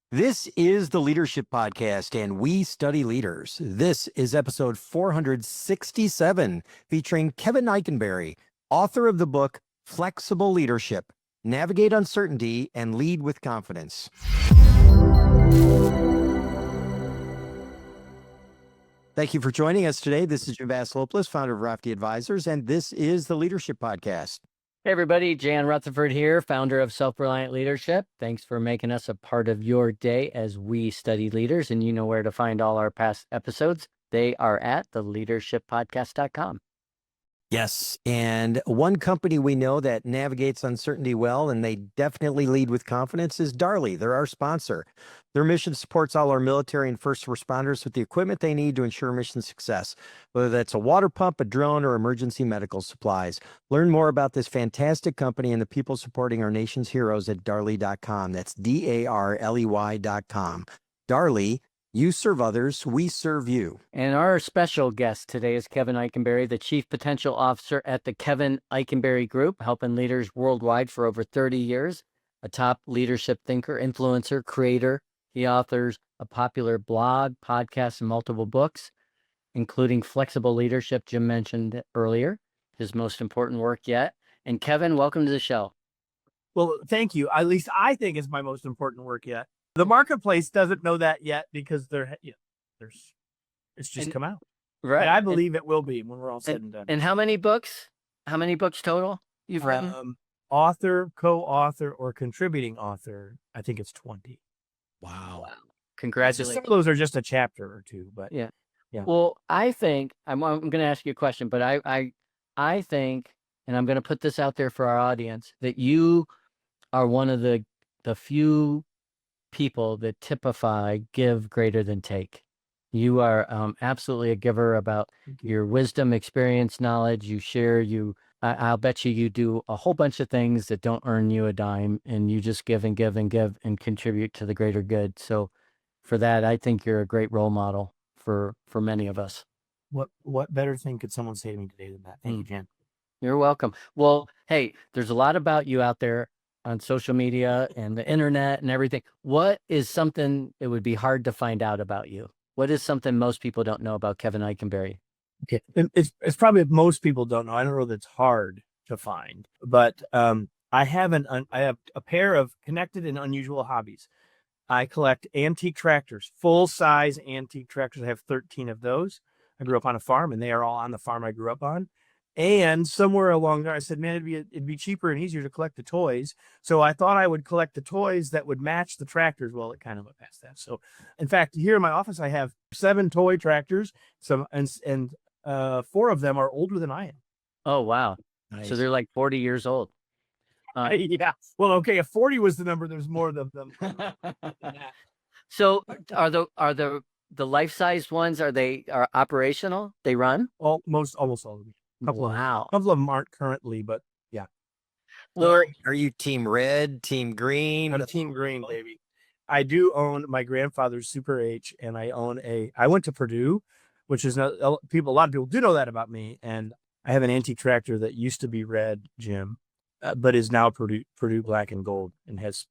This is the Leadership Podcast, and we study leaders. This is episode 467, featuring Kevin Eikenberry, author of the book Flexible Leadership: Navigate Uncertainty and Lead with Confidence. Thank you for joining us today. This is Jim Vassalopoulos, founder of Rafty Advisors, and this is the Leadership Podcast. Hey everybody, Jan Rutherford here, founder of Self-Reliant Leadership. Thanks for making us a part of your day as we study leaders, and you know where to find all our past episodes. They are at theleadershippodcast.com. Yes, and one company we know that navigates uncertainty well, and they definitely lead with confidence, is Darley. They're our sponsor. Their mission supports all our military and first responders with the equipment they need to ensure mission success, whether that's a water pump, a drone, or emergency medical supplies. Learn more about this fantastic company and the people supporting our nation's heroes at darley.com. That's DARLEY.com. Darley. You serve others, we serve you. And our special guest today is Kevin Eikenberry, the Chief Potential Officer at the Kevin Eikenberry Group, helping leaders worldwide for over 30 years, a top leadership thinker, influencer, creator. He authors a popular blog, podcast, and multiple books, including Flexible Leadership, Jim mentioned earlier, his most important work yet. And Kevin, welcome to the show. Well, thank you. At least I think it's my most important work yet. The marketplace doesn't know that yet because it's just come out. Right. And I believe it will be when we're all said and done. And how many books? How many books total you've written? Author, co-author, or contributing author, I think it's 20. Wow. Congratulations. Some of those are just a chapter or two, but yeah. Yeah. Well, I think I'm going to ask you a question, but I think, and I'm going to put this out there for our audience, that you are one of the few people that typify give greater than take. You are absolutely a giver about your wisdom, experience, knowledge. You share. I'll bet you do a whole bunch of things that don't earn you a dime, and you just give and give and give and contribute to the greater good. So for that, I think you're a great role model for many of us. What better thing could someone say to me today than that? Thank you, Jan. You're welcome. Well, hey, there's a lot about you out there on social media and the internet and everything. What is something it would be hard to find out about you? What is something most people don't know about Kevin Eikenberry? Okay, it's probably most people don't know. I don't know that it's hard to find, but I have a pair of connected and unusual hobbies. I collect antique tractors, full-size antique tractors. I have 13 of those. I grew up on a farm, and they are all on the farm I grew up on. And somewhere along there, I said, man, it'd be cheaper and easier to collect the toys. So I thought I would collect the toys that would match the tractors. Well, it kind of went past that. So, in fact, here in my office, I have 7 toy tractors. And 4 of them are older than I am. Oh, wow. Nice. So they're like 40 years old. Yeah. Well, okay. If 40 was the number, there's more of them. So are the life-sized ones, are operational? They run? Almost all of them. Wow. A couple of them aren't currently, but yeah. Well, are you team red, team green? I'm team green, baby. I do own my grandfather's Super H, and I went to Purdue, which is a lot of people do know that about me. And I have an antique tractor that used to be red, Jim, but is now Purdue black and gold, and has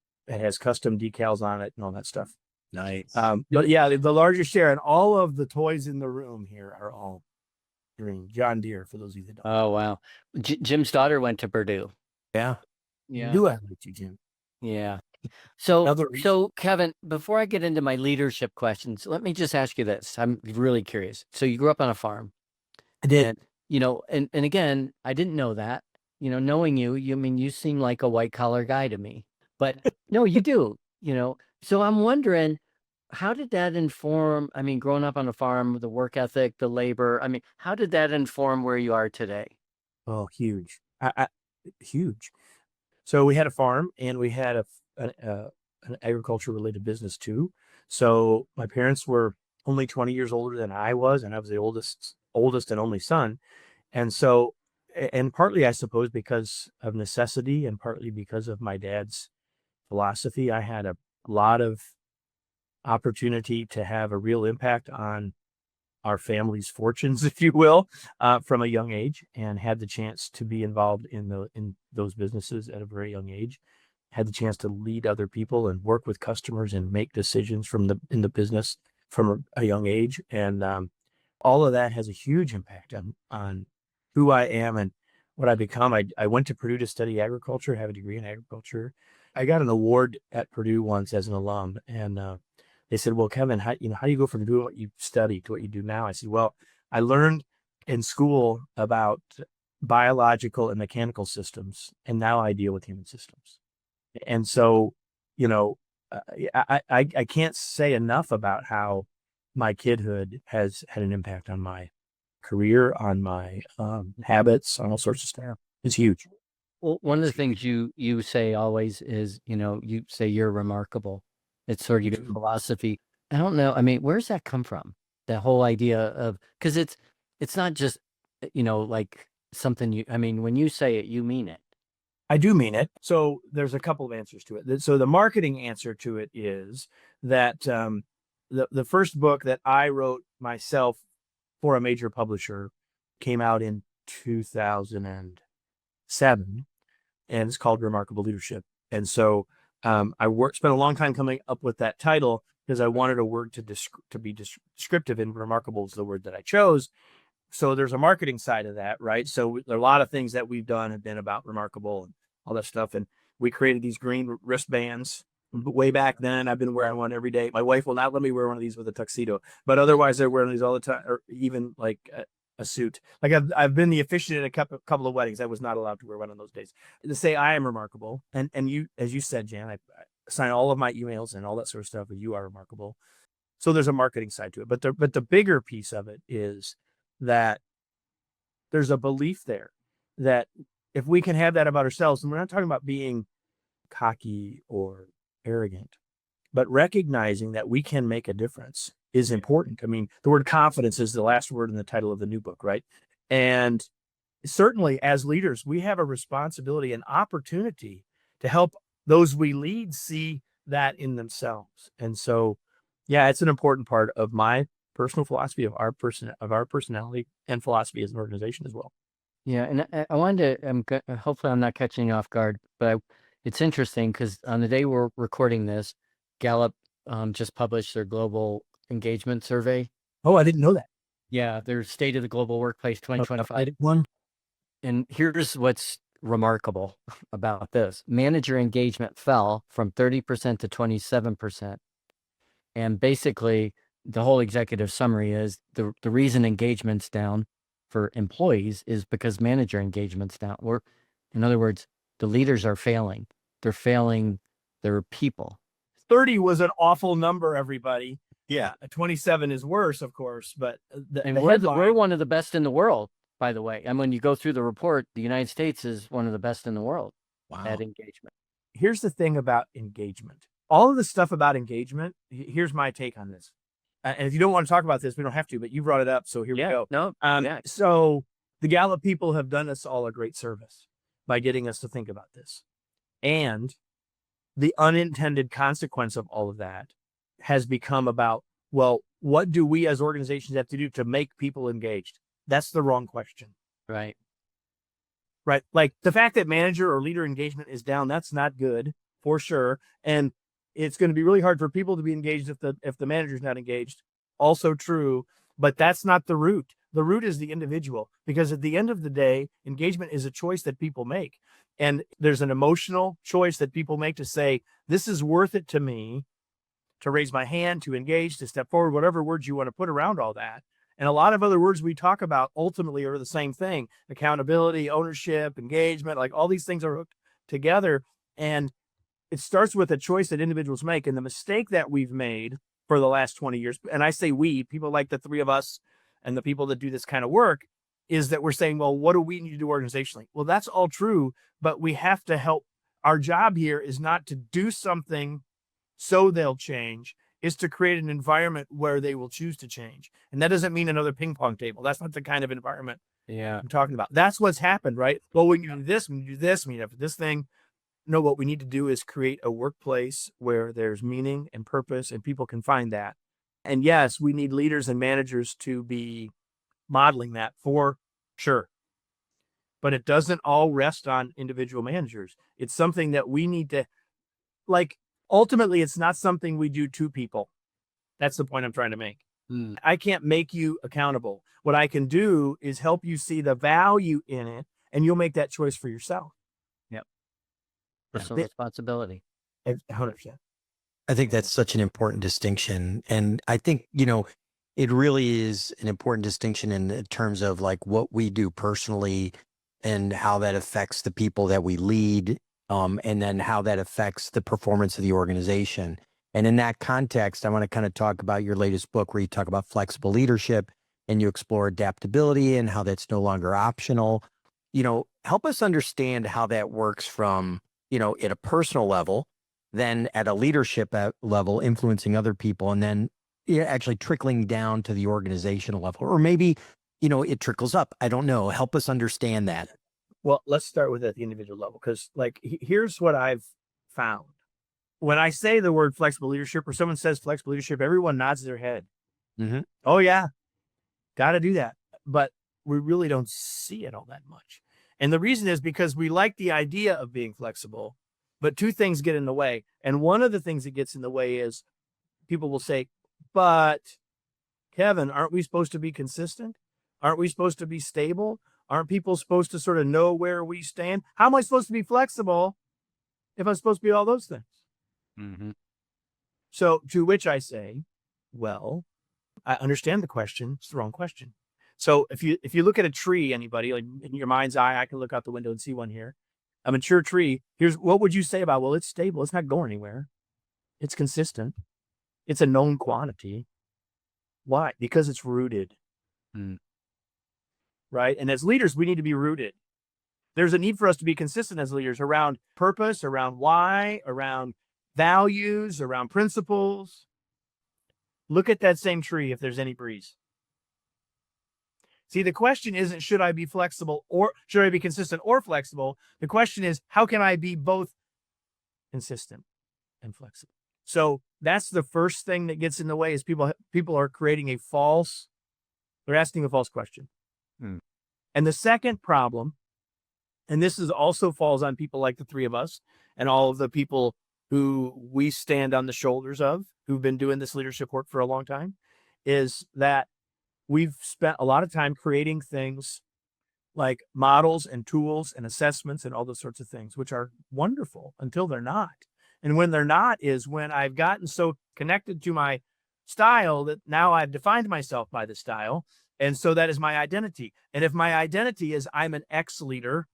custom decals on it and all that stuff. Nice. But yeah, the largest share, and all of the toys in the room here are all green. John Deere, for those of you that don't. Oh, wow. Jim's daughter went to Purdue. Yeah. Do I like you, Jim? Yeah. So Kevin, before I get into my leadership questions, let me just ask you this. I'm really curious. So you grew up on a farm. I did. And again, I didn't know that. Knowing you seem like a white collar guy to me. But no, you do. So I'm wondering, how did that inform, growing up on a farm, the work ethic, the labor, how did that inform where you are today? Oh, huge. Huge. So we had a farm, and we had an agriculture related business too. So my parents were only 20 years older than I was, and I was the oldest and only son. And so, and partly, I suppose, because of necessity, and partly because of my dad's philosophy, I had a lot of opportunity to have a real impact on our family's fortunes, if you will, from a young age, and had the chance to be involved in those businesses at a very young age. had the chance to lead other people and work with customers and make decisions in the business from a young age. And all of that has a huge impact on who I am and what I become. I went to Purdue to study agriculture, have a degree in agriculture. I got an award at Purdue once as an alum, and they said, "Well, Kevin, how do you go from doing what you study to what you do now?" I said, "Well, I learned in school about biological and mechanical systems, and now I deal with human systems." And so, you know, I can't say enough about how my kidhood has had an impact on my career, on my habits, on all sorts of stuff. It's huge. Well, one of the things you say always is, you say you're remarkable. It's sort of your philosophy. I don't know. I mean, where's that come from? That whole idea of, because it's not just, like something I mean, when you say it, you mean it. I do mean it. So there's a couple of answers to it. So the marketing answer to it is that the first book that I wrote myself for a major publisher came out in 2007, and it's called Remarkable Leadership. And so I spent a long time coming up with that title because I wanted a word to be descriptive, and remarkable is the word that I chose. So there's a marketing side of that, right? So there are a lot of things that we've done have been about remarkable and all that stuff. And we created these green wristbands way back then. I've been wearing one every day. My wife will not let me wear one of these with a tuxedo, but otherwise they're wearing these all the time, or even like a suit. Like I've been the officiant at a couple of weddings. I was not allowed to wear one on those days. To say I am remarkable, and you, as you said, Jan, I sign all of my emails and all that sort of stuff, and you are remarkable. So there's a marketing side to it, but the bigger piece of it is that there's a belief there that if we can have that about ourselves, and we're not talking about being cocky or arrogant, but recognizing that we can make a difference is important. I mean, the word confidence is the last word in the title of the new book, right? And certainly as leaders, we have a responsibility and opportunity to help those we lead see that in themselves. And so, yeah, it's an important part of my personal philosophy, of our personality and philosophy as an organization as well. Yeah, and I wanted to. Hopefully, I'm not catching you off guard, but it's interesting because on the day we're recording this, Gallup just published their global engagement survey. Oh, I didn't know that. Yeah, their State of the Global Workplace 2025. One. And here's what's remarkable about this: manager engagement fell from 30% to 27%, and basically, the whole executive summary is the reason engagement's down for employees is because manager engagement's down. Or, in other words, the leaders are failing. They're failing their people. 30 was an awful number, everybody. Yeah. 27 is worse, of course, but And we're one of the best in the world, by the way. And when you go through the report, the United States is one of the best in the world at engagement. Here's the thing about engagement. All of the stuff about engagement, here's my take on this. And if you don't want to talk about this, we don't have to, but you brought it up, so here we go. No. So the Gallup people have done us all a great service by getting us to think about this. And the unintended consequence of all of that has become about, well, what do we as organizations have to do to make people engaged? That's the wrong question. Right. Right. Like the fact that manager or leader engagement is down, that's not good for sure. And it's going to be really hard for people to be engaged if the manager's not engaged. Also true, but that's not the root. The root is the individual, because at the end of the day, engagement is a choice that people make. And there's an emotional choice that people make to say, this is worth it to me to raise my hand, to engage, to step forward, whatever words you want to put around all that. And a lot of other words we talk about ultimately are the same thing: accountability, ownership, engagement, like all these things are hooked together. And it starts with a choice that individuals make. And the mistake that we've made for the last 20 years, and I say we, people like the three of us and the people that do this kind of work, is that we're saying, well, what do we need to do organizationally? Well, that's all true, but we have to help. Our job here is not to do something so they'll change, is to create an environment where they will choose to change. And that doesn't mean another ping pong table. That's not the kind of environment I'm talking about. That's what's happened, right? Well, when you do this, when you do this, when you have this thing, no, what we need to do is create a workplace where there's meaning and purpose and people can find that. And yes, we need leaders and managers to be modeling that for sure. But it doesn't all rest on individual managers. It's something that we need to like, ultimately, it's not something we do to people. That's the point I'm trying to make. I can't make you accountable. What I can do is help you see the value in it, and you'll make that choice for yourself. Personal responsibility. 100%. I think that's such an important distinction. And I think, you know, it really is an important distinction in terms of like what we do personally and how that affects the people that we lead, and then how that affects the performance of the organization. And in that context, I want to kind of talk about your latest book where you talk about flexible leadership and you explore adaptability and how that's no longer optional. You know, help us understand how that works from, you know, at a personal level, then at a leadership level, influencing other people, and then actually trickling down to the organizational level, or maybe, you know, it trickles up. I don't know. Help us understand that. Well, let's start with at the individual level, because like here's what I've found. When I say the word flexible leadership, or someone says flexible leadership, everyone nods their head. Mm-hmm. Oh yeah, got to do that. But we really don't see it all that much. And the reason is because we like the idea of being flexible, but two things get in the way. And one of the things that gets in the way is people will say, but Kevin, aren't we supposed to be consistent? Aren't we supposed to be stable? Aren't people supposed to sort of know where we stand? How am I supposed to be flexible if I'm supposed to be all those things? Mm-hmm. So to which I say, well, I understand the question. It's the wrong question. So if you look at a tree, anybody, like in your mind's eye, I can look out the window and see one here. A mature tree. Here's what would you say about, well, it's stable. It's not going anywhere. It's consistent. It's a known quantity. Why? Because it's rooted. Right? And as leaders, we need to be rooted. There's a need for us to be consistent as leaders around purpose, around why, around values, around principles. Look at that same tree if there's any breeze. See, the question isn't, should I be flexible or should I be consistent or flexible? The question is, how can I be both consistent and flexible? So that's the first thing that gets in the way is people are creating they're asking a false question. And the second problem, and this is also falls on people like the three of us and all of the people who we stand on the shoulders of, who've been doing this leadership work for a long time, is that we've spent a lot of time creating things like models and tools and assessments and all those sorts of things, which are wonderful until they're not. And when they're not is when I've gotten so connected to my style that now I've defined myself by the style. And so that is my identity. And if my identity is I'm an X leader,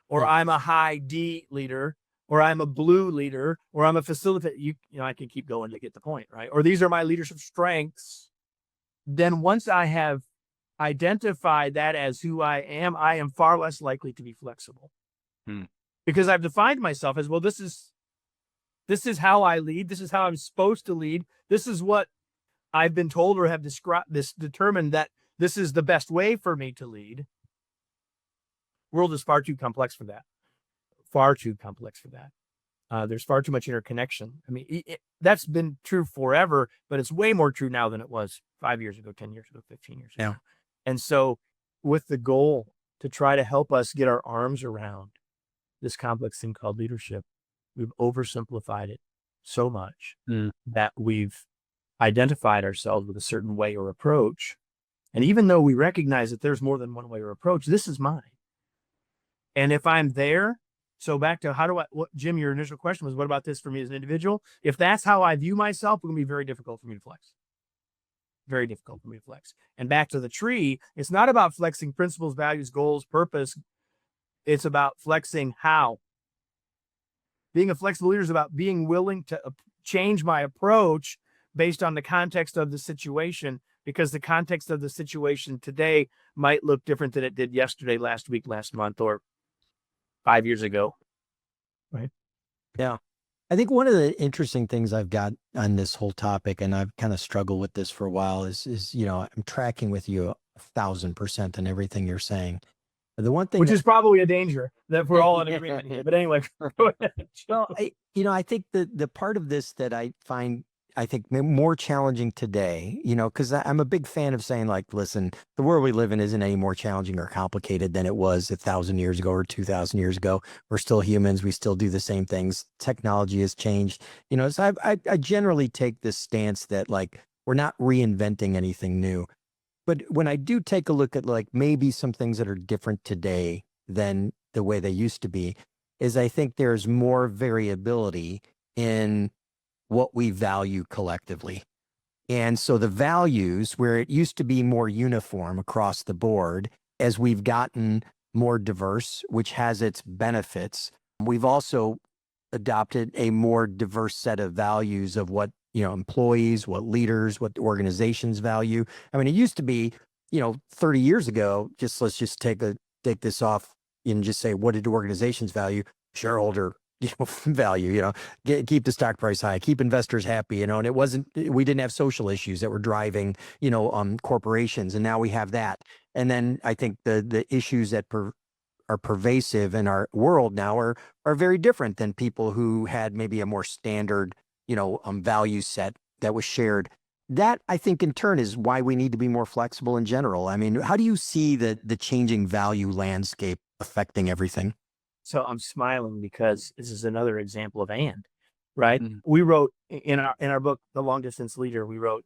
or I'm a high D leader, or I'm a blue leader, or I'm a facilitator, you know, I can keep going to get the point, right? Or these are my leadership strengths. Then once I have identified that as who I am far less likely to be flexible. Because I've defined myself as, well, this is how I lead. This is how I'm supposed to lead. This is what I've been told or have determined that this is the best way for me to lead. World is far too complex for that. Far too complex for that. There's far too much interconnection. I mean, that's been true forever, but it's way more true now than it was 5 years ago, 10 years ago, 15 years ago. Yeah. And so with the goal to try to help us get our arms around this complex thing called leadership, we've oversimplified it so much that we've identified ourselves with a certain way or approach. And even though we recognize that there's more than one way or approach, this is mine. And if I'm there, so back to Jim, your initial question was, what about this for me as an individual? If that's how I view myself, it's going to be very difficult for me to flex. Very difficult for me to flex. And back to the tree, it's not about flexing principles, values, goals, purpose. It's about flexing how. Being a flexible leader is about being willing to change my approach based on the context of the situation, because the context of the situation today might look different than it did yesterday, last week, last month, or 5 years ago. Right. Yeah. I think one of the interesting things I've got on this whole topic, and I've kind of struggled with this for a while, is, you know, I'm tracking with you 1,000% on everything you're saying. The one thing, which is probably a danger that we're all in agreement here. But anyway, well, I think the part of this that I find I think more challenging today, because I'm a big fan of saying like, listen, the world we live in isn't any more challenging or complicated than it was 1,000 years ago or 2,000 years ago. We're still humans. We still do the same things. Technology has changed, so I generally take this stance that like, we're not reinventing anything new. But when I do take a look at like maybe some things that are different today than the way they used to be, is I think there's more variability in what we value collectively. And so the values, where it used to be more uniform across the board, as we've gotten more diverse, which has its benefits, we've also adopted a more diverse set of values of what, employees, what leaders, what organizations value. I mean, it used to be, 30 years ago, let's just take this off and just say, what did organizations value? Shareholder value, keep the stock price high, keep investors happy, and we didn't have social issues that were driving, corporations. And now we have that. And then I think the issues that are pervasive in our world now are very different than people who had maybe a more standard, value set that was shared. That, I think, in turn is why we need to be more flexible in general. I mean, how do you see the changing value landscape affecting everything? So I'm smiling because this is another example of right? Mhm. We wrote in our book, The Long Distance Leader, we wrote,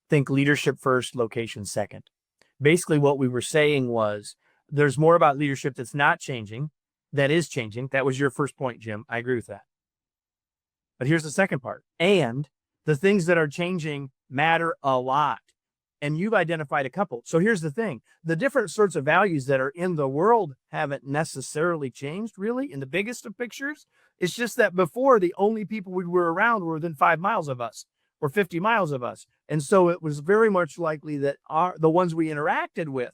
think leadership first, location second. Basically, what we were saying was there's more about leadership that's not changing, that is changing. That was your first point, Jim. I agree with that. But here's the second part. And the things that are changing matter a lot. And you've identified a couple. So here's the thing. The different sorts of values that are in the world haven't necessarily changed, really, in the biggest of pictures. It's just that before, the only people we were around were within 5 miles of us or 50 miles of us. And so it was very much likely that the ones we interacted with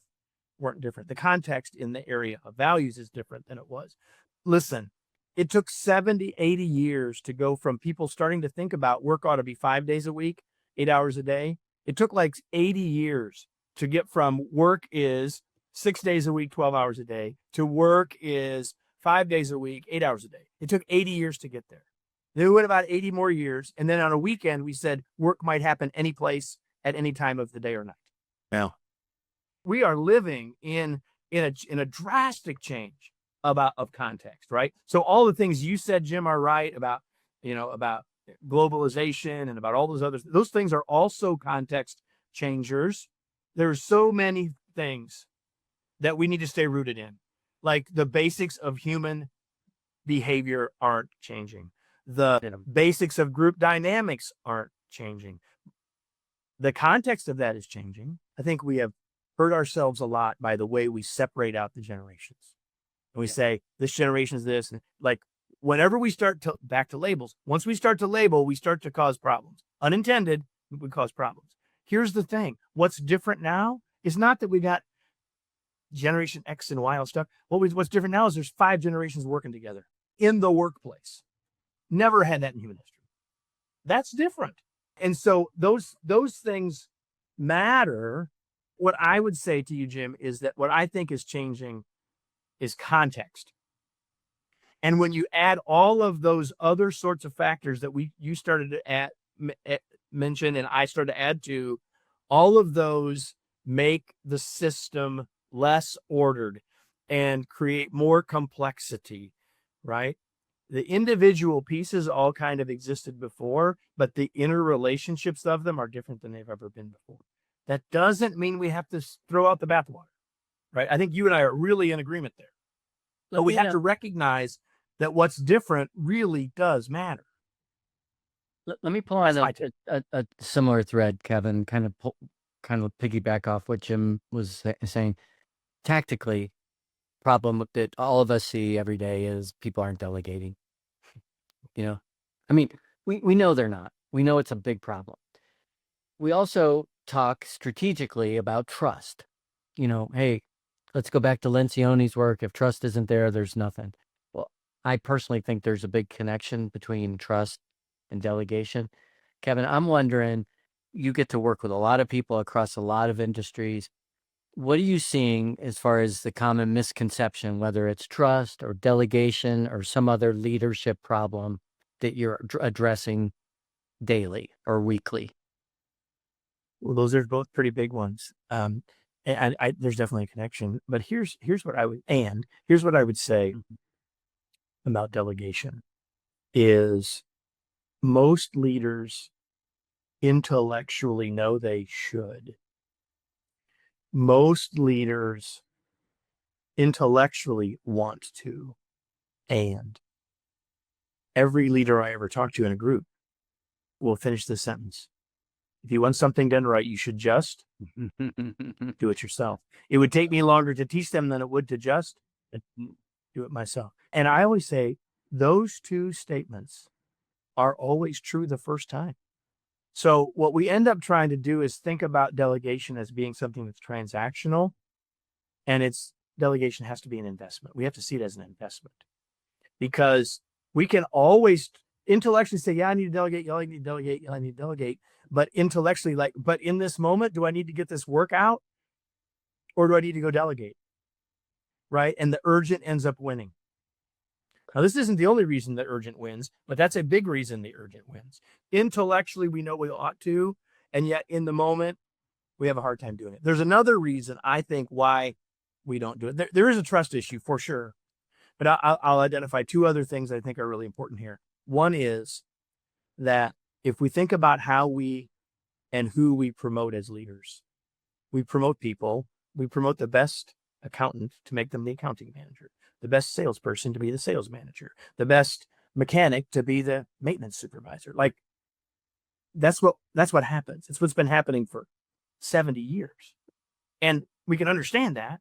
weren't different. The context in the area of values is different than it was. Listen, it took 70, 80 years to go from people starting to think about work ought to be 5 days a week, 8 hours a day. It took like 80 years to get from work is 6 days a week, 12 hours a day, to work is 5 days a week, 8 hours a day. It took 80 years to get there. Then we went about 80 more years. And then on a weekend, we said work might happen any place at any time of the day or night. Yeah. We are living in a drastic change of context, right? So all the things you said, Jim, are right about globalization and about all those things are also context changers. There's so many things that we need to stay rooted in. Like the basics of human behavior aren't changing. The basics of group dynamics aren't changing. The context of that is changing. I think we have hurt ourselves a lot by the way we separate out the generations. And we say, this generation is this. And like, whenever we back to labels, once we start to label, we start to cause problems. Unintended, we cause problems. Here's the thing. What's different now is not that we got generation X and Y and stuff. What's different now is there's 5 generations working together in the workplace. Never had that in human history. That's different. And so those things matter. What I would say to you, Jim, is that what I think is changing is context. And when you add all of those other sorts of factors that you started to mention and I started to add to, all of those make the system less ordered and create more complexity, right? The individual pieces all kind of existed before, but the interrelationships of them are different than they've ever been before. That doesn't mean we have to throw out the bathwater, right? I think you and I are really in agreement there. But we have to recognize that what's different really does matter. Let me pull on a similar thread, Kevin, kind of piggyback off what Jim was saying. Tactically, problem that all of us see every day is people aren't delegating. I mean, we know they're not. We know it's a big problem. We also talk strategically about trust. Hey, let's go back to Lencioni's work. If trust isn't there, there's nothing. Well, I personally think there's a big connection between trust and delegation. Kevin, I'm wondering, you get to work with a lot of people across a lot of industries. What are you seeing as far as the common misconception, whether it's trust or delegation or some other leadership problem that you're addressing daily or weekly? Well, those are both pretty big ones. And there's definitely a connection, but here's what I would say about delegation is most leaders intellectually know they should. Most leaders intellectually want to. And every leader I ever talk to in a group will finish this sentence. If you want something done right, you should just do it yourself. It would take me longer to teach them than it would to just do it myself. And I always say those two statements are always true the first time. So what we end up trying to do is think about delegation as being something that's transactional, and delegation has to be an investment. We have to see it as an investment, because we can always intellectually say, yeah, I need to delegate, yeah, I need to delegate, yeah, I need to delegate. But intellectually, but in this moment, do I need to get this work out, or do I need to go delegate? Right? And the urgent ends up winning. Now, this isn't the only reason the urgent wins, but that's a big reason the urgent wins. Intellectually, we know we ought to, and yet in the moment, we have a hard time doing it. There's another reason, I think, why we don't do it. There is a trust issue for sure, but I'll identify two other things I think are really important here. One is that if we think about how we and who we promote as leaders, we promote people, we promote the best accountant to make them the accounting manager, the best salesperson to be the sales manager, the best mechanic to be the maintenance supervisor. Like, that's what happens. It's what's been happening for 70 years. And we can understand that.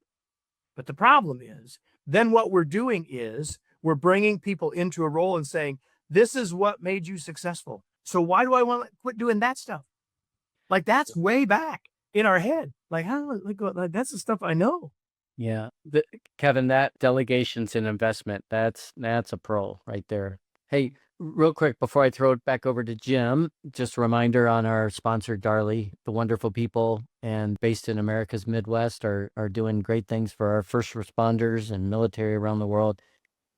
But the problem is, then what we're doing is we're bringing people into a role and saying, this is what made you successful. So why do I want to quit doing that stuff? Like, that's way back in our head. Like, that's the stuff I know. Yeah. Kevin, that delegation's an investment. That's a pro right there. Hey, real quick, before I throw it back over to Jim, just a reminder on our sponsor, Darley. The wonderful people and based in America's Midwest are doing great things for our first responders and military around the world.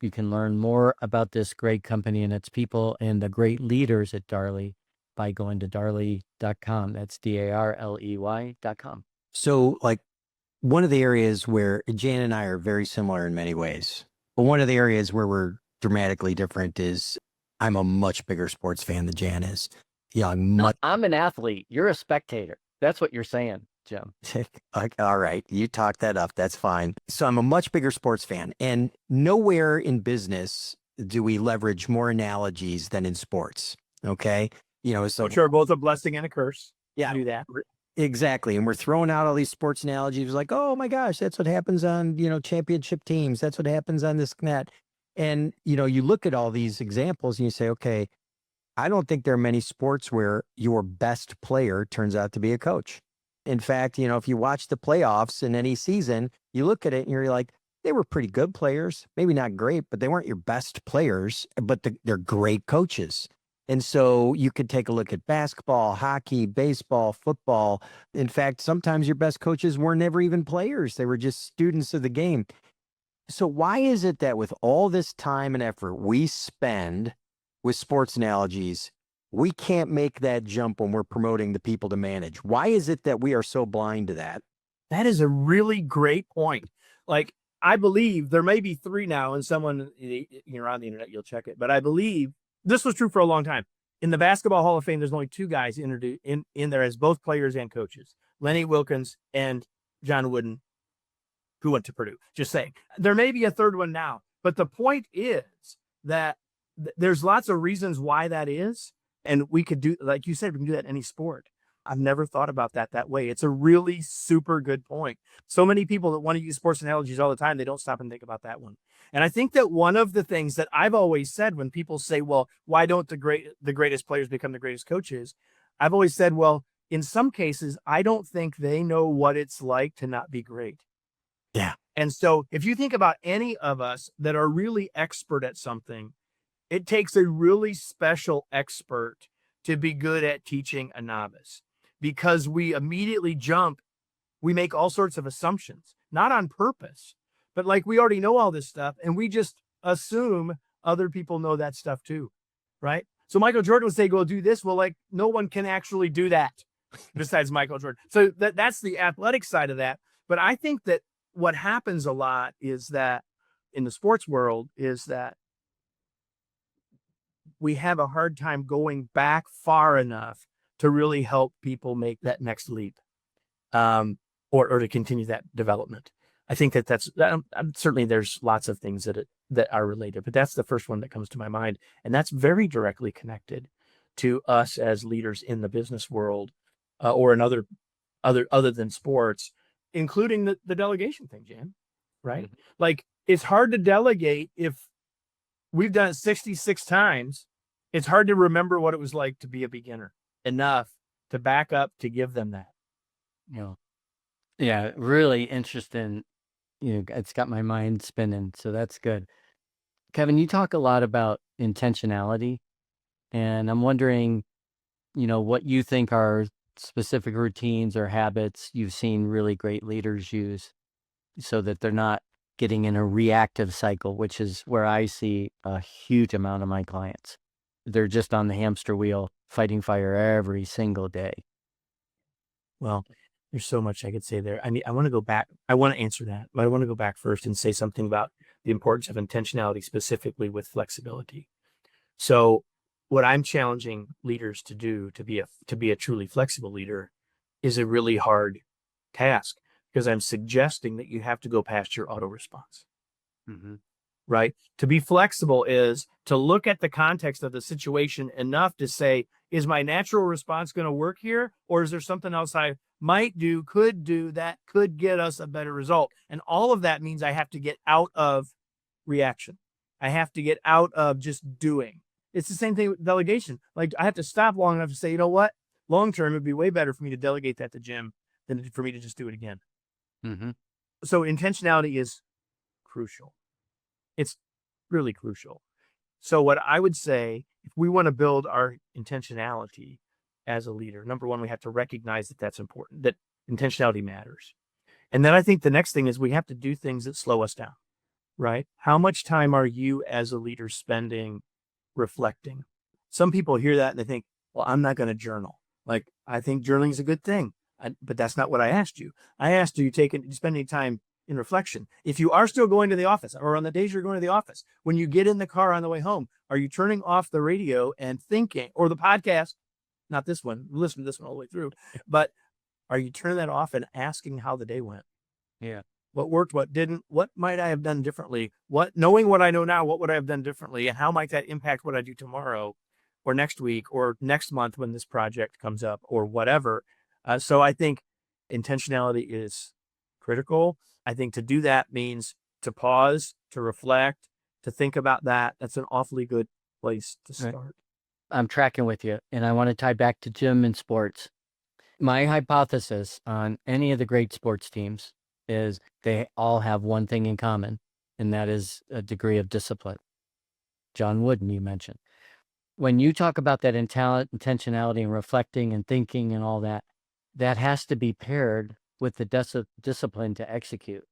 You can learn more about this great company and its people and the great leaders at Darley by going to darley.com. That's DARLEY.com. So, like, one of the areas where Jan and I are very similar in many ways, but one of the areas where we're dramatically different is I'm a much bigger sports fan than Jan is. Yeah, I'm an athlete. You're a spectator. That's what you're saying, Jim. All right, you talk that up. That's fine. So I'm a much bigger sports fan, and nowhere in business do we leverage more analogies than in sports. Okay, so which are both a blessing and a curse. Yeah, do that. Exactly. And we're throwing out all these sports analogies like, oh my gosh, that's what happens on, championship teams. That's what happens on this and that. And, you look at all these examples and you say, okay, I don't think there are many sports where your best player turns out to be a coach. In fact, if you watch the playoffs in any season, you look at it and you're like, they were pretty good players, maybe not great, but they weren't your best players, but they're great coaches. And so you could take a look at basketball, hockey, baseball, football. In fact, sometimes your best coaches were never even players. They were just students of the game. So why is it that with all this time and effort we spend with sports analogies, we can't make that jump when we're promoting the people to manage? Why is it that we are so blind to that? That is a really great point. Like, I believe there may be three now, and someone, you're on the internet, you'll check it. But I believe this was true for a long time. In the Basketball Hall of Fame, there's only two guys introduced in there as both players and coaches, Lenny Wilkins and John Wooden, who went to Purdue. Just saying. There may be a third one now, but the point is that there's lots of reasons why that is. And we could do, like you said, we can do that in any sport. I've never thought about that way. It's a really super good point. So many people that want to use sports analogies all the time, they don't stop and think about that one. And I think that one of the things that I've always said when people say, well, why don't the greatest players become the greatest coaches? I've always said, well, in some cases, I don't think they know what it's like to not be great. Yeah. And so if you think about any of us that are really expert at something, it takes a really special expert to be good at teaching a novice, because we immediately we make all sorts of assumptions, not on purpose, but like we already know all this stuff and we just assume other people know that stuff too, right? So Michael Jordan would say, go do this. Well, like no one can actually do that besides Michael Jordan. So that's the athletic side of that. But I think that what happens a lot is that in the sports world is that we have a hard time going back far enough to really help people make that next leap, or to continue that development. I think that's certainly there's lots of things that are related, but that's the first one that comes to my mind, and that's very directly connected to us as leaders in the business world, or in other than sports, including the delegation thing, Jan. Right? Mm-hmm. Like it's hard to delegate if we've done it 66 times. It's hard to remember what it was like to be a beginner enough to back up to give them that. Yeah, really interesting. It's got my mind spinning, so that's good. Kevin, you talk a lot about intentionality, and I'm wondering, what you think are specific routines or habits you've seen really great leaders use so that they're not getting in a reactive cycle, which is where I see a huge amount of my clients. They're just on the hamster wheel, fighting fire every single day. Well, there's so much I could say there. I want to go back. I want to answer that, but I want to go back first and say something about the importance of intentionality, specifically with flexibility. So what I'm challenging leaders to do to be a truly flexible leader is a really hard task, because I'm suggesting that you have to go past your auto response. Mm-hmm. Right? To be flexible is to look at the context of the situation enough to say, is my natural response going to work here? Or is there something else I might do, could do that could get us a better result? And all of that means I have to get out of reaction. I have to get out of just doing. It's the same thing with delegation. Like I have to stop long enough to say, you know what? Long term, it'd be way better for me to delegate that to Jim than for me to just do it again. Mm-hmm. So intentionality is crucial. It's really crucial. So what I would say, if we want to build our intentionality as a leader, number one, we have to recognize that that's important, that intentionality matters. And then I think the next thing is we have to do things that slow us down, right? How much time are you as a leader spending reflecting? Some people hear that and they think, well, I'm not going to journal. Like, I think journaling is a good thing, but that's not what I asked you. I asked you, spend any time in reflection. If you are still going to the office, or on the days you're going to the office, when you get in the car on the way home, are you turning off the radio and thinking, or the podcast, not this one, listen to this one all the way through, but are you turning that off and asking how the day went? Yeah. What worked, what didn't, what might I have done differently? Knowing what I know now, what would I have done differently? And how might that impact what I do tomorrow or next week or next month when this project comes up or whatever? So I think intentionality is critical. I think to do that means to pause, to reflect, to think about that. That's an awfully good place to start. Right. I'm tracking with you, and I want to tie back to Jim in sports. My hypothesis on any of the great sports teams is they all have one thing in common, and that is a degree of discipline. John Wooden, you mentioned. When you talk about that intentionality and reflecting and thinking and all that, that has to be paired with the discipline to execute.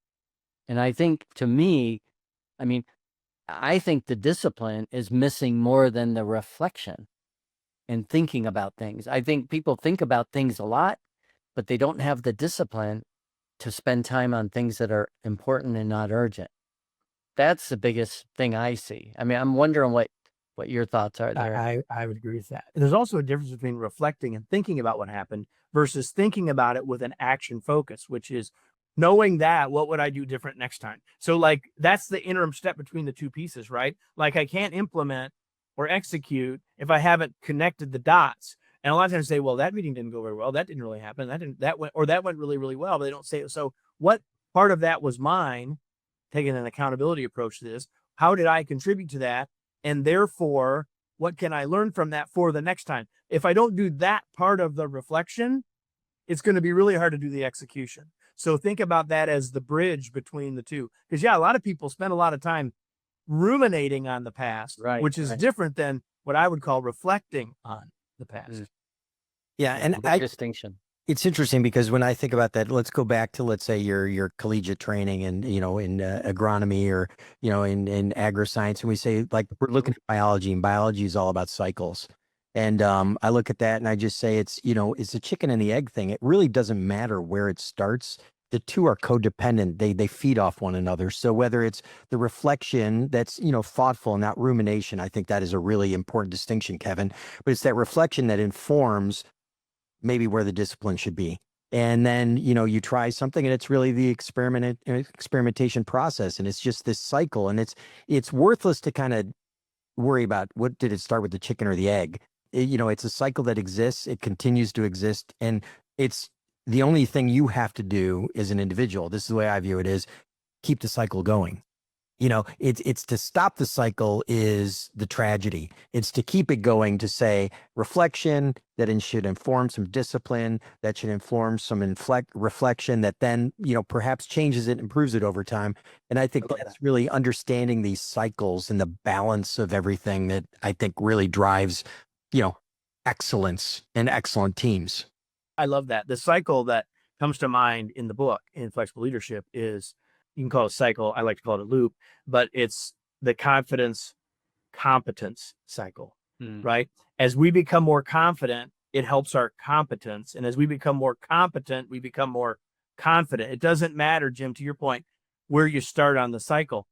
And I think, to me, I think the discipline is missing more than the reflection and thinking about things. I think people think about things a lot, but they don't have the discipline to spend time on things that are important and not urgent. That's the biggest thing I see. I'm wondering what your thoughts are there. I would agree with that. There's also a difference between reflecting and thinking about what happened versus thinking about it with an action focus, which is knowing that, what would I do different next time? So like, that's the interim step between the two pieces, right? Like I can't implement or execute if I haven't connected the dots. And a lot of times say, well, that meeting didn't go very well. That didn't really happen. That went really, really well, but they don't say it. So what part of that was mine, taking an accountability approach to this? How did I contribute to that? And therefore, what can I learn from that for the next time? If I don't do that part of the reflection, it's going to be really hard to do the execution. So think about that as the bridge between the two. Because a lot of people spend a lot of time ruminating on the past, right, which is different than what I would call reflecting on the past. Yeah, and distinction. It's interesting because when I think about that, let's go back to, let's say, your collegiate training and, in agronomy or, in agri-science. And we say, like, we're looking at biology, and biology is all about cycles. And I look at that and I just say it's a chicken and the egg thing. It really doesn't matter where it starts. The two are codependent. They feed off one another. So whether it's the reflection that's, thoughtful, not rumination, I think that is a really important distinction, Kevin. But it's that reflection that informs maybe where the discipline should be. And then, you try something and it's really the experimentation process. And it's just this cycle. And it's worthless to kind of worry about what did it start with, the chicken or the egg. It's a cycle that exists. It continues to exist. And it's the only thing you have to do as an individual. This is the way I view it, is keep the cycle going. It's to stop the cycle is the tragedy. It's to keep it going, to say reflection that should inform some discipline, that should inform some reflection that then, perhaps changes it, improves it over time. And I think that's really understanding these cycles and the balance of everything that I think really drives, excellence and excellent teams. I love that. The cycle that comes to mind in the book in Flexible Leadership is, you can call it a cycle. I like to call it a loop, but it's the confidence competence cycle, right? As we become more confident, it helps our competence. And as we become more competent, we become more confident. It doesn't matter, Jim, to your point, where you start on the cycle,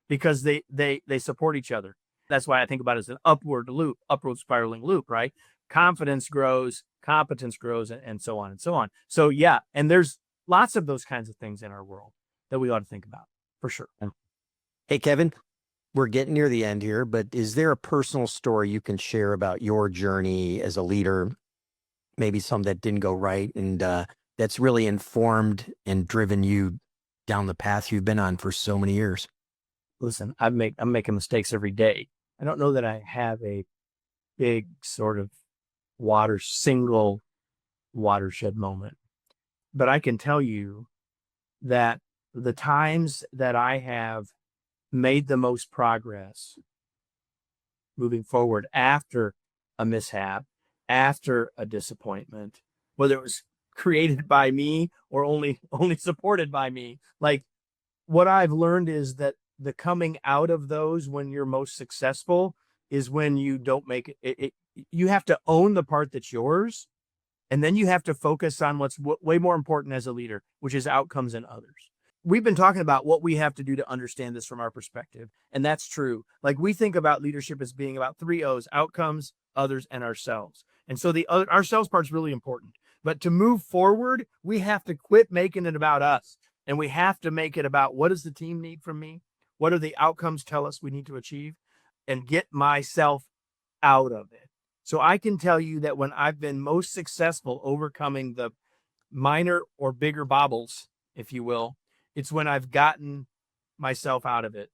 because they support each other. That's why I think about it as an upward loop, upward spiraling loop, right? Confidence grows, competence grows, and so on and so on. So yeah, and there's lots of those kinds of things in our world that we ought to think about, for sure. Hey, Kevin, we're getting near the end here, but is there a personal story you can share about your journey as a leader? Maybe some that didn't go right and that's really informed and driven you down the path you've been on for so many years? Listen, I'm making mistakes every day. I don't know that I have a big sort of single watershed moment, but I can tell you that the times that I have made the most progress moving forward after a mishap, after a disappointment, whether it was created by me or only supported by me, like, what I've learned is that the coming out of those when you're most successful is when you don't make it. You have to own the part that's yours, and then you have to focus on what's way more important as a leader, which is outcomes in others. We've been talking about what we have to do to understand this from our perspective, and that's true. Like, we think about leadership as being about 3 O's: outcomes, others, and ourselves. And so the ourselves part is really important. But to move forward, we have to quit making it about us, and we have to make it about, what does the team need from me? What do the outcomes tell us we need to achieve? And get myself out of it. So I can tell you that when I've been most successful overcoming the minor or bigger bobbles, if you will, it's when I've gotten myself out of it.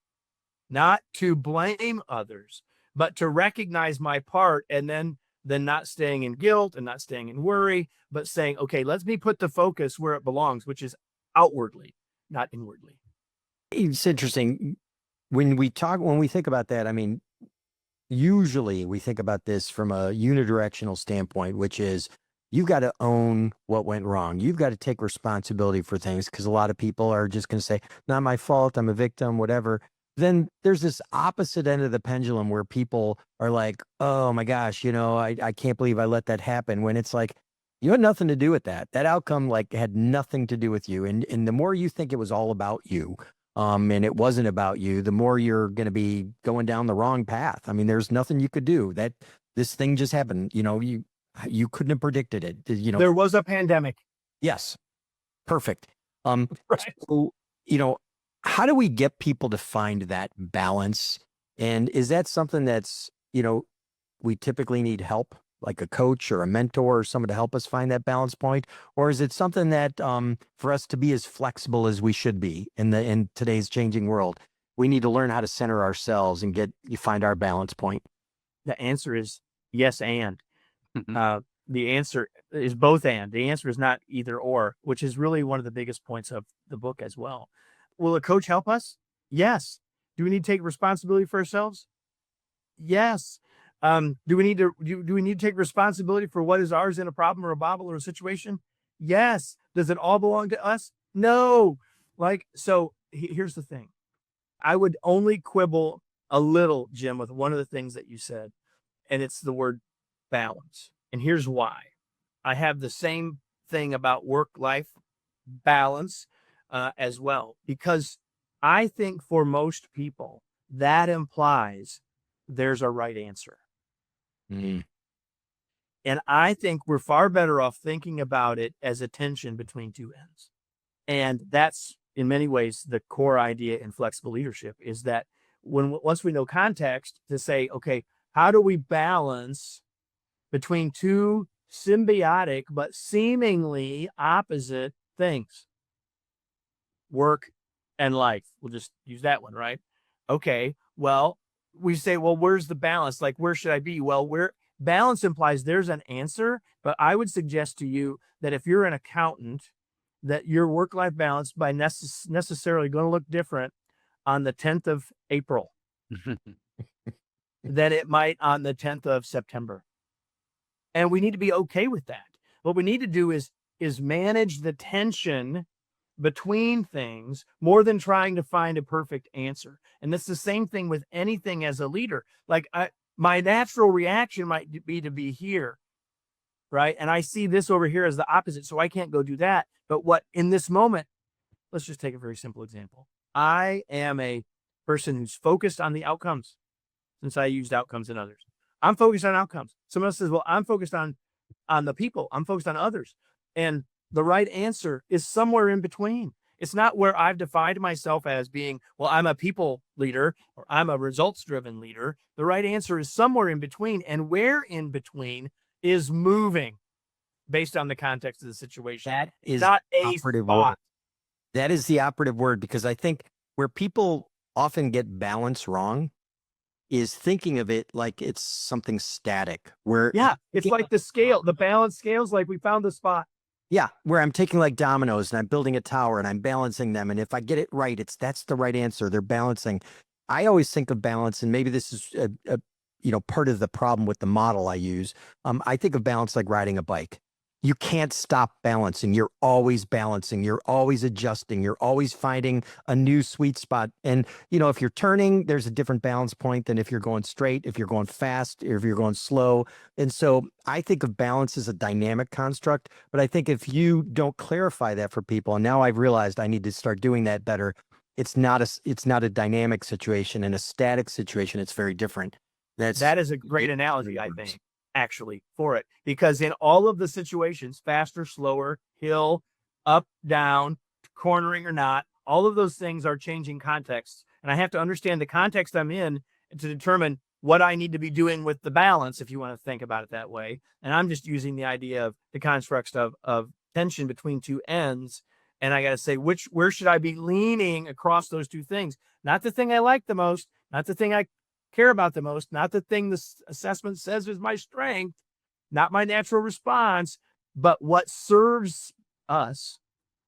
Not to blame others, but to recognize my part, and then not staying in guilt and not staying in worry, but saying, okay, let me put the focus where it belongs, which is outwardly, not inwardly. It's interesting when we think about that. I mean, usually we think about this from a unidirectional standpoint, which is you've got to own what went wrong. You've got to take responsibility for things, because a lot of people are just going to say, not my fault, I'm a victim, whatever. Then there's this opposite end of the pendulum where people are like, oh my gosh, I can't believe I let that happen, when it's like, you had nothing to do with that. That outcome had nothing to do with you. And the more you think it was all about you, and it wasn't about you, the more you're going to be going down the wrong path. I mean, there's nothing you could do. That this thing just happened. You couldn't have predicted it. There was a pandemic. Yes. Perfect. Right. So, how do we get people to find that balance? And is that something that's, we typically need help, like a coach or a mentor or someone to help us find that balance point? Or is it something that for us to be as flexible as we should be in today's changing world, we need to learn how to center ourselves and find our balance point? The answer is yes, and. The answer is both and. The answer is not either or, which is really one of the biggest points of the book as well. Will a coach help us? Yes. Do we need to take responsibility for ourselves? Yes. Do we need to take responsibility for what is ours in a problem or a bobble or a situation? Yes. Does it all belong to us? No. So here's the thing. I would only quibble a little, Jim, with one of the things that you said, and it's the word balance. And here's why. I have the same thing about work-life balance as well, because I think for most people, that implies there's a right answer. Mm. And I think we're far better off thinking about it as a tension between two ends. And that's in many ways the core idea in flexible leadership, is that once we know context, to say, okay, how do we balance between two symbiotic but seemingly opposite things? Work and life. We'll just use that one, right? Okay, well, we say, well, where's the balance? Like, where should I be? Well, balance implies there's an answer, but I would suggest to you that if you're an accountant, that your work-life balance by necessarily going to look different on the 10th of April than it might on the 10th of September. And we need to be okay with that. What we need to do is manage the tension between things more than trying to find a perfect answer. And it's the same thing with anything as a leader. Like my natural reaction might be to be here, right? And I see this over here as the opposite, so I can't go do that. But what in this moment, let's just take a very simple example. I am a person who's focused on the outcomes, since I used outcomes in others. I'm focused on outcomes. Someone else says, well, I'm focused on the people. I'm focused on others. And the right answer is somewhere in between. It's not where I've defined myself as being, well, I'm a people leader or I'm a results-driven leader. The right answer is somewhere in between. And where in between is moving based on the context of the situation. That is not a operative spot. word. That is the operative word, because I think where people often get balance wrong is thinking of it like it's something static. Where It's like the scale, the balance scales, like we found the spot. Where I'm taking like dominoes and I'm building a tower and I'm balancing them. And if I get it right, that's the right answer. They're balancing. I always think of balance, and maybe this is part of the problem with the model I use. I think of balance like riding a bike. You can't stop balancing. You're always balancing. You're always adjusting. You're always finding a new sweet spot. And, if you're turning, there's a different balance point than if you're going straight, if you're going fast, or if you're going slow. And so I think of balance as a dynamic construct. But I think if you don't clarify that for people, and now I've realized I need to start doing that better, it's not a dynamic situation. In a static situation, it's very different. That is a great analogy, I think, actually, for it, because in all of the situations, faster, slower, hill, up, down, cornering or not, all of those things are changing contexts. And I have to understand the context I'm in to determine what I need to be doing with the balance, if you want to think about it that way. And I'm just using the idea of the constructs of tension between two ends. And I got to say, where should I be leaning across those two things? Not the thing I like the most, not the thing I care about the most, not the thing the assessment says is my strength, not my natural response, but what serves us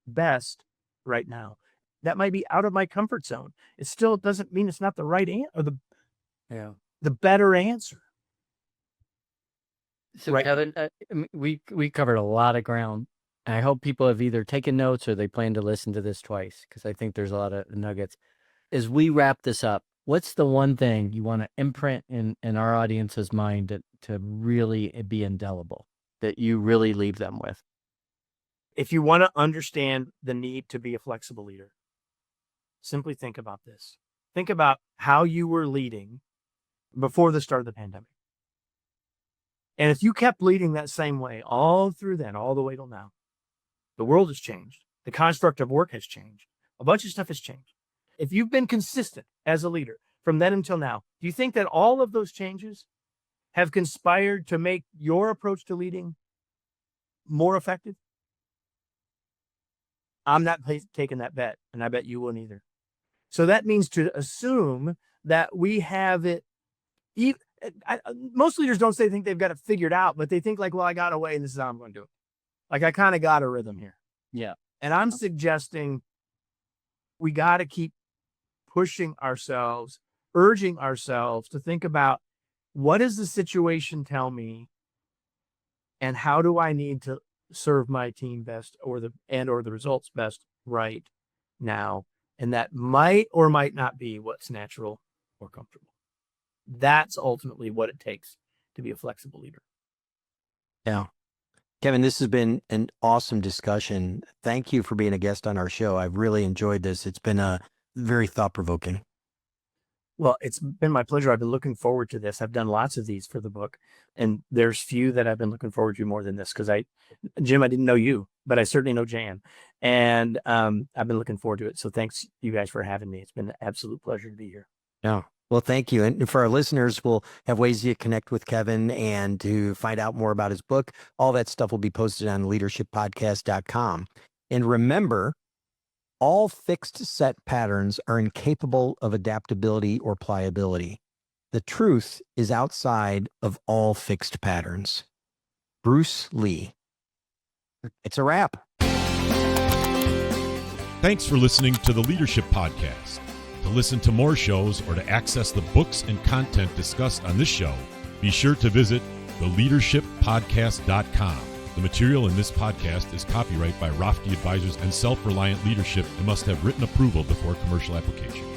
best right now. That might be out of my comfort zone. It still doesn't mean it's not the right answer or the better answer. So Right. Kevin, we covered a lot of ground. I hope people have either taken notes or they plan to listen to this twice, because I think there's a lot of nuggets. As we wrap this up, what's the one thing you want to imprint in our audience's mind to really be indelible, that you really leave them with? If you want to understand the need to be a flexible leader, simply think about this. Think about how you were leading before the start of the pandemic. And if you kept leading that same way all through then, all the way till now, the world has changed. The construct of work has changed. A bunch of stuff has changed. If you've been consistent as a leader from then until now, do you think that all of those changes have conspired to make your approach to leading more effective? I'm not taking that bet, and I bet you won't either. So that means to assume that we have it. Most leaders don't think they've got it figured out, but they think like, well, I got a way and this is how I'm going to do it. Like, I kind of got a rhythm here. Yeah. And I'm suggesting we got to keep pushing ourselves, urging ourselves to think about what does the situation tell me, and how do I need to serve my team best, or the results best right now? And that might or might not be what's natural or comfortable. That's ultimately what it takes to be a flexible leader. Yeah. Kevin, this has been an awesome discussion. Thank you for being a guest on our show. I've really enjoyed this. It's been very thought-provoking. Well, it's been my pleasure. I've been looking forward to this. I've done lots of these for the book, and there's few that I've been looking forward to more than this, because Jim, I didn't know you, but I certainly know Jan, and I've been looking forward to it. So thanks you guys for having me. It's been an absolute pleasure to be here. Yeah. Well, thank you. And for our listeners, we'll have ways to connect with Kevin and to find out more about his book. All that stuff will be posted on leadershippodcast.com. And remember, all fixed set patterns are incapable of adaptability or pliability. The truth is outside of all fixed patterns. Bruce Lee. It's a wrap. Thanks for listening to the Leadership Podcast. To listen to more shows or to access the books and content discussed on this show, be sure to visit theleadershippodcast.com. The material in this podcast is copyright by Rafti Advisors and Self-Reliant Leadership and must have written approval before commercial application.